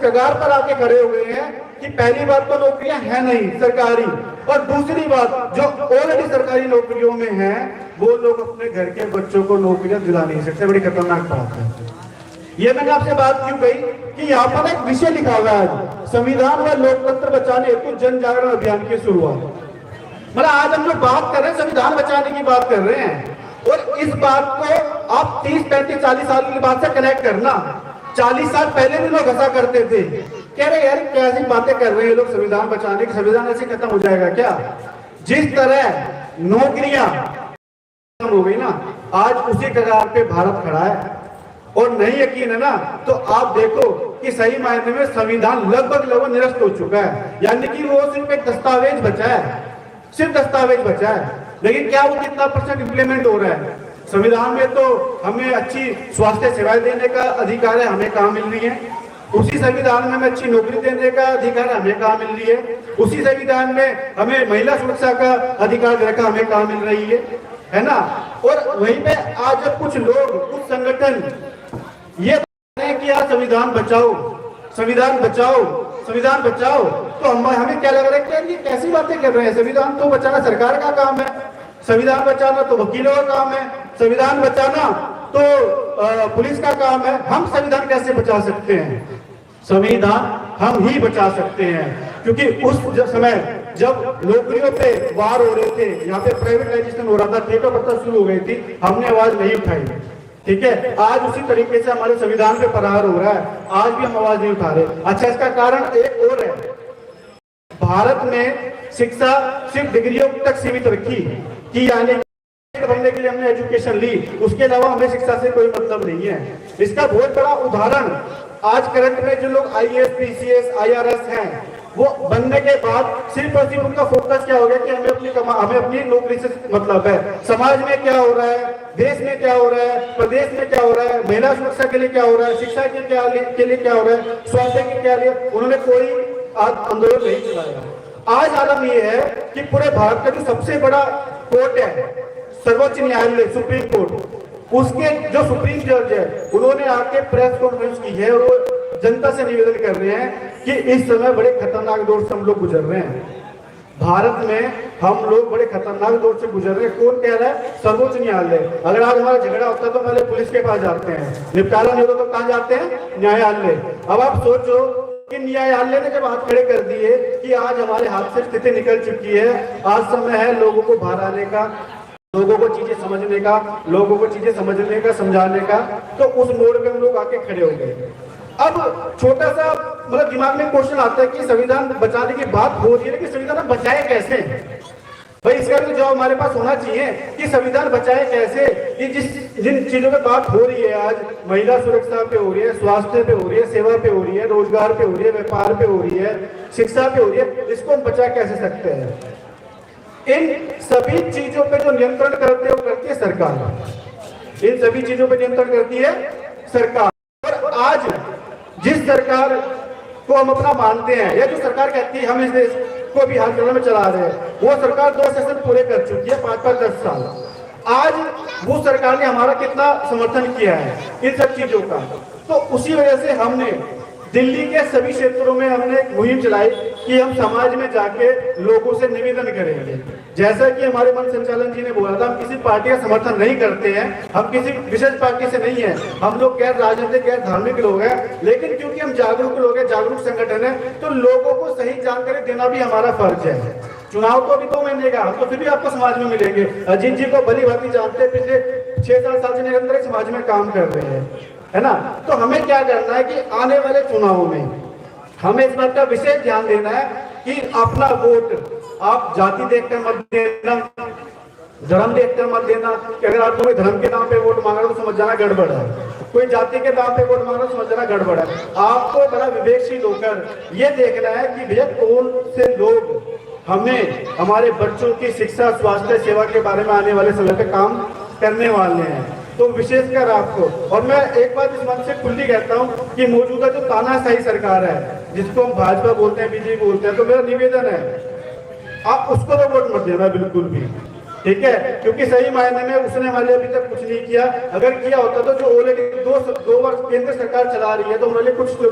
कगार पर आके खड़े हुए हैं कि पहली बात तो नौकरियां है नहीं सरकारी, और दूसरी बात जो ऑलरेडी सरकारी नौकरियों में हैं वो लोग अपने घर के बच्चों को नौकरियां दिला नहीं सकते। बड़ी खतरनाक बात है। ये मैंने आपसे बात क्यों कही कि यहाँ पर एक विषय लिखा हुआ है, संविधान व लोकतंत्र बचाने हेतु जन जागरण अभियान की शुरुआत। मतलब आज हम लोग बात कर रहे हैं, संविधान बचाने की बात कर रहे हैं, और इस बात को आप 30, 35, 40 साल की बात से कनेक्ट करना। 40 साल पहले भी लोग हंसा करते थे, कह रहे यार कैसी बातें कर रहे हैं लोग संविधान बचाने की, संविधान ऐसे खत्म हो जाएगा क्या। जिस तरह नौकरियां खत्म हो गई ना, आज उसी कगार पे भारत खड़ा है। और नहीं यकीन है ना तो आप देखो कि सही मायने में संविधान लगभग निरस्त हो चुका है, यानी कि वो सिर्फ एक दस्तावेज बचा है, सिर्फ दस्तावेज बचा है। लेकिन क्या वो कितना % इंप्लीमेंट हो रहा है? संविधान में तो हमें अच्छी स्वास्थ्य सेवाएं देने का अधिकार है, हमें कहाँ मिल रही है? उसी संविधान में हमें अच्छी नौकरी देने का अधिकार है, हमें कहाँ मिल रही है? उसी संविधान में हमें महिला सुरक्षा का अधिकार देने का हमें कहाँ मिल रही है ना? और वहीं पे आज कुछ लोग, कुछ संगठन ये कि यार संविधान बचाओ, संविधान बचाओ, संविधान बचाओ, तो हमें क्या लग रहा है कि ये कैसी बातें कर रहे हैं? संविधान तो बचाना सरकार का काम है, संविधान बचाना तो वकीलों का काम है, संविधान बचाना तो पुलिस का काम है। हम संविधान कैसे बचा सकते हैं? संविधान हम ही बचा सकते हैं, क्योंकि उस समय जब नौकरियों पे वार हो रहे थे, यहाँ पे प्राइवेटाइजेशन हो रहा था, ठेका प्रथा शुरू हो गई थी, हमने आवाज नहीं उठाई। ठीक है, आज उसी तरीके से हमारे संविधान पे प्रहार हो रहा है, आज भी हम आवाज नहीं उठा रहे। अच्छा, इसका कारण एक और है, भारत में शिक्षा सिर्फ डिग्रियों तक सीमित रखी कि यानी बनने के लिए हमने एजुकेशन ली, उसके अलावा हमें शिक्षा से कोई मतलब नहीं है। इसका बहुत बड़ा उदाहरण आज करंट में जो लोग IAS, PCS, IRS हैं, वो बनने के बाद सिर्फ और सिर्फ उनका फोकस क्या हो गया कि हमें अपनी नौकरी से मतलब है। समाज में क्या हो रहा है, देश में क्या हो रहा है, प्रदेश में क्या हो रहा है, महिला सुरक्षा के लिए क्या हो रहा है, शिक्षा के लिए क्या हो रहा है, स्वास्थ्य के क्या लिए, उन्होंने कोई आंदोलन नहीं चलाया। आज आलम ये है कि पूरे भारत का जो सबसे बड़ा कोर्ट है, सर्वोच्च न्यायालय, सुप्रीम कोर्ट, उसके जो सुप्रीम जज है, उन्होंने आके प्रेस कॉन्फ्रेंस की है और जनता से निवेदन कर रहे हैं कि इस समय बड़े खतरनाक दौर से हम लोग गुजर रहे हैं। भारत में हम लोग बड़े खतरनाक दौर से गुजर रहे हैं। कौन कह रहा है? सर्वोच्च न्यायालय। अगर आज हमारा झगड़ा होता है तो पहले पुलिस के पास जाते हैं, निपटारा नहीं होता तो कहाँ जाते हैं? न्यायालय। अब आप सोचो कि न्यायालय ने जब हाथ खड़े कर दिए कि आज हमारे हाथ से स्थिति निकल चुकी है, आज समय है लोगों को बाहर आने का, लोगों को चीजें समझने का, लोगों को चीजें समझने का, समझाने का, तो उस मोड़ पे हम लोग आके खड़े हो गए। अब छोटा सा मतलब दिमाग में क्वेश्चन आता है कि संविधान बचाने की बात हो रही है, लेकिन संविधान बचाए कैसे? भाई इसका भी जवाब हमारे पास होना चाहिए कि संविधान बचाए कैसे। कि जिन चीजों पे बात हो रही है आज, महिला सुरक्षा पे हो रही है, स्वास्थ्य पे हो रही है, सेवा पे हो रही है, रोजगार पे हो रही है, व्यापार पे हो रही है, शिक्षा पे हो रही है, इसको हम बचा कैसे सकते हैं? इन सभी चीजों पे जो नियंत्रण करते हैं वो करती है सरकार। इन सभी चीजों पे नियंत्रण करती है सरकार। और आज जिस सरकार को हम अपना मानते हैं, या जो सरकार कहती है हम इस देश को भी हाल में चला रहे हैं, वो सरकार 2 सेशन पूरे कर चुकी है, 5-5, 10 साल। आज वो सरकार ने हमारा कितना समर्थन किया है इन सब चीजों का। तो उसी वजह से हमने दिल्ली के सभी क्षेत्रों में हमने एक मुहिम चलाई कि हम समाज में जाके लोगों से निवेदन करेंगे। जैसा कि हमारे मन संचालन जी ने बोला था, हम किसी पार्टी का समर्थन नहीं करते हैं, हम किसी विशेष पार्टी से नहीं है, हम लोग गैर राजनीतिक, गैर धार्मिक लोग हैं, लेकिन क्योंकि हम जागरूक लोग हैं, जागरूक संगठन है, तो लोगों को सही जानकारी देना भी हमारा फर्ज है। चुनाव तो अभी 2 महीने का, हम तो फिर भी आपको समाज में मिलेंगे। अजीत जी को भली भांति जानते, पिछले 6-7 साल से निरंतर समाज में काम कर रहे हैं, है ना? तो हमें क्या करना है कि आने वाले चुनावों में हमें इस बात का विशेष ध्यान देना है कि अपना वोट आप जाति देखकर मत देना, धर्म देखकर मत देना। कि अगर आप कोई धर्म के नाम पे वोट मांग रहे हो तो समझ जाना गड़बड़ है, कोई जाति के नाम पे वोट मांग रहे हो समझ जाना गड़बड़ है। आपको बड़ा विवेकशील होकर ये देखना है कि भैया कौन से लोग हमें हमारे बच्चों की शिक्षा, स्वास्थ्य सेवा के बारे में आने वाले समय पे काम करने वाले हैं। तो विशेषकर आपको, और मैं एक बात इस मंच से खुली कहता हूं कि मौजूदा जो तानाशाही सरकार है, जिसको हम भाजपा बोलते हैं, बीजेपी बोलते हैं, तो मेरा निवेदन है आप उसको तो वोट मत देना बिल्कुल भी, ठीक है? क्योंकि सही मायने में उसने हमारे लिए अभी तक कुछ नहीं किया। अगर किया होता तो जो ऑलरेडी 2 वर्ष केंद्र सरकार चला रही है तो हमारे लिए कुछ